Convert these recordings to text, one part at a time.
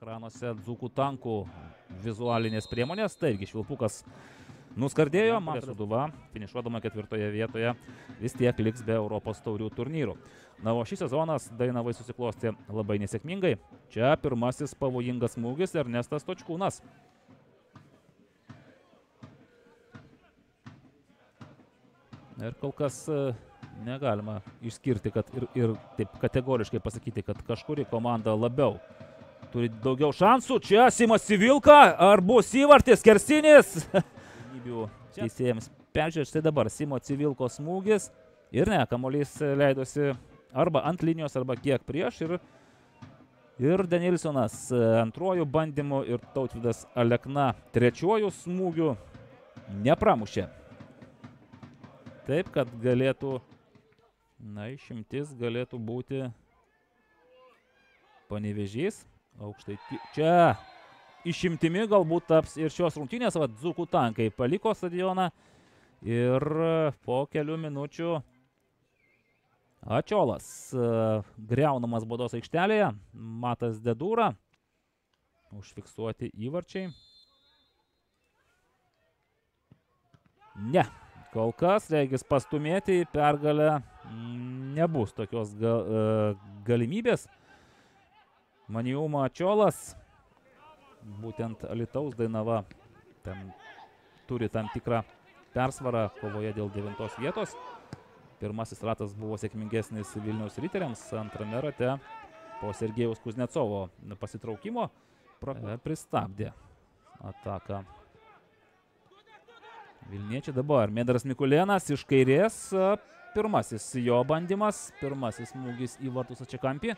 ekranuose Dzūkų tankų vizualinės priemonės. Taigi švilpukas nuskardėjo, Sūduva, finišuodama 4 vietoje, vis tiek liks be Europos taurių turnyrų. Na, o šį sezonas Dainavai susiklostė labai nesėkmingai. Čia pirmasis pavojingas smūgis Ernestas Točkūnas. Ir kol kas negalima išskirti, kad ir taip kategoriškai pasakyti, kad kažkuri komanda labiau turi daugiau šansų. Čia Simas Civilka, ar bus įvartis, skersinis? Teisėjams peržiūrės, štai dabar Simo Civilkos smūgis. Ir ne, kamuolys leidosi arba ant linijos, arba kiek prieš. Ir Danielsonas antruoju bandymu ir Tautvydas Alekna trečiuoju smūgiu nepramušė. Taip, kad galėtų, na, išimtis galėtų būti Panevėžys. Aukštai, čia išimtimi galbūt taps ir šios rungtynės. Dzūkų tankai paliko stadioną ir po kelių minučių Ačiolas griaunamas baudos aikštelėje. Matas Dedūra. Užfiksuoti įvarčiai. Ne. Kol kas, regis, pastumėti į pergalę nebus tokios galimybės. Maniuma Ačiolas, būtent Alytaus Dainava, turi tam tikrą persvarą kovoje dėl 9 vietos. Pirmasis ratas buvo sėkmingesnis Vilniaus Riteriams, antrame rate po Sergejaus Kuznecovo pasitraukimo pristabdė ataką Vilniečiai. Dabar Medras Mikulėnas iš kairės, pirmasis jo bandymas, pirmasis smūgis į vartus stačiakampį,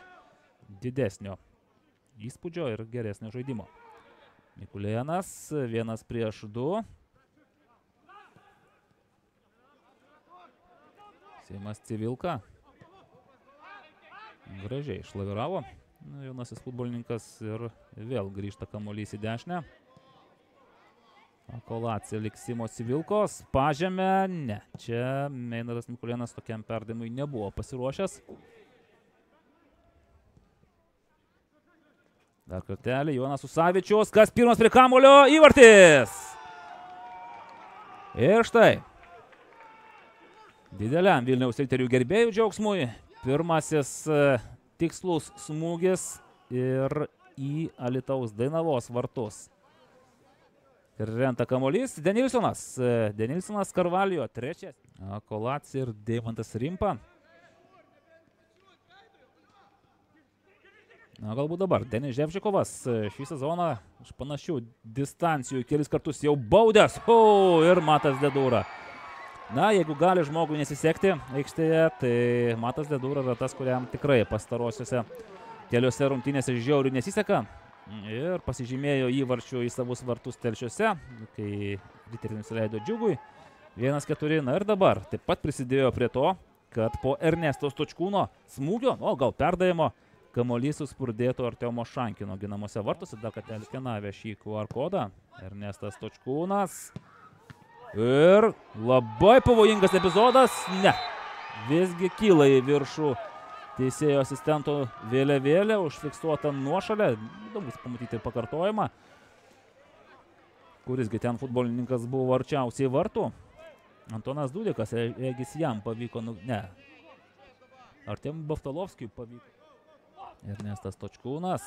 didesnio įspūdžio ir geresnio žaidimo. Mikulėnas 1-2. Simas Civilka gražiai išlaviravo jaunasis futbolininkas ir vėl grįžta kamuolys į dešinę. Kolacija liks Simo Civilkos, pažemė, ne. Čia Medras Mikulėnas tokiam perdavimui nebuvo pasiruošęs. Dar kartelį, Jonas Usavičius, kas pirmas prie kamuolio, įvartis! Ir štai, dideliam Vilniaus Riterių gerbėjų džiaugsmui, pirmasis tikslus smūgis ir į Alytaus Dainavos vartus. Krenta kamuolys, Denilsonas Karvalijo, trečias. Kolacija ir Deimantas Rimpa. Na, galbūt dabar Denis Ževčikovas šį sezoną iš panašių distancijų kelis kartus jau baudęs. Ir Matas Dedūra. Na, jeigu gali žmogui nesisekti aikštėje, tai Matas Dedūra yra tas, kuriam tikrai pastarosiuose keliose rungtynėse žiauriai nesiseka. Ir pasižymėjo įvarčių į savus vartus Telšiuose, kai Riteriai nusileido Džiugui. 1-4. Na ir dabar taip pat prisidėjo prie to, kad po Ernesto Točkūno smūgio, gal perdavimo, kamuolys suspurdėtų Artiomo Šankino ginamose vartuose. Dar kartelį skenavę šį QR kodą. Ernestas Točkūnas. Ir labai pavojingas epizodas. Ne. Visgi kyla į viršų teisėjo asistento vėliavėlė, užfiksuota nuošalė. Įdomus pamatyti pakartojimą. Kurisgi ten futbolininkas buvo arčiausiai vartų. Antonas Dudikas, regis jam pavyko, ne. Artem Baftalovskijui pavyko. Ernestas Točkūnas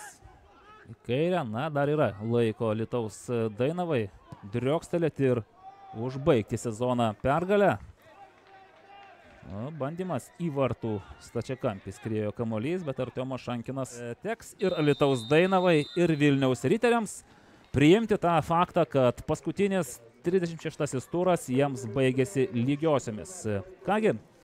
į kairę, na, dar yra laiko Alytaus Dainavai driokstelėti ir užbaigti sezoną pergalę. Bandymas į vartų stačiakampį skriejo kamuolys, bet Artiomas Šankinas teks ir Alytaus Dainavai, ir Vilniaus Riteriams priimti tą faktą, kad paskutinis 36 turas jiems baigėsi lygiosiomis. Kągi,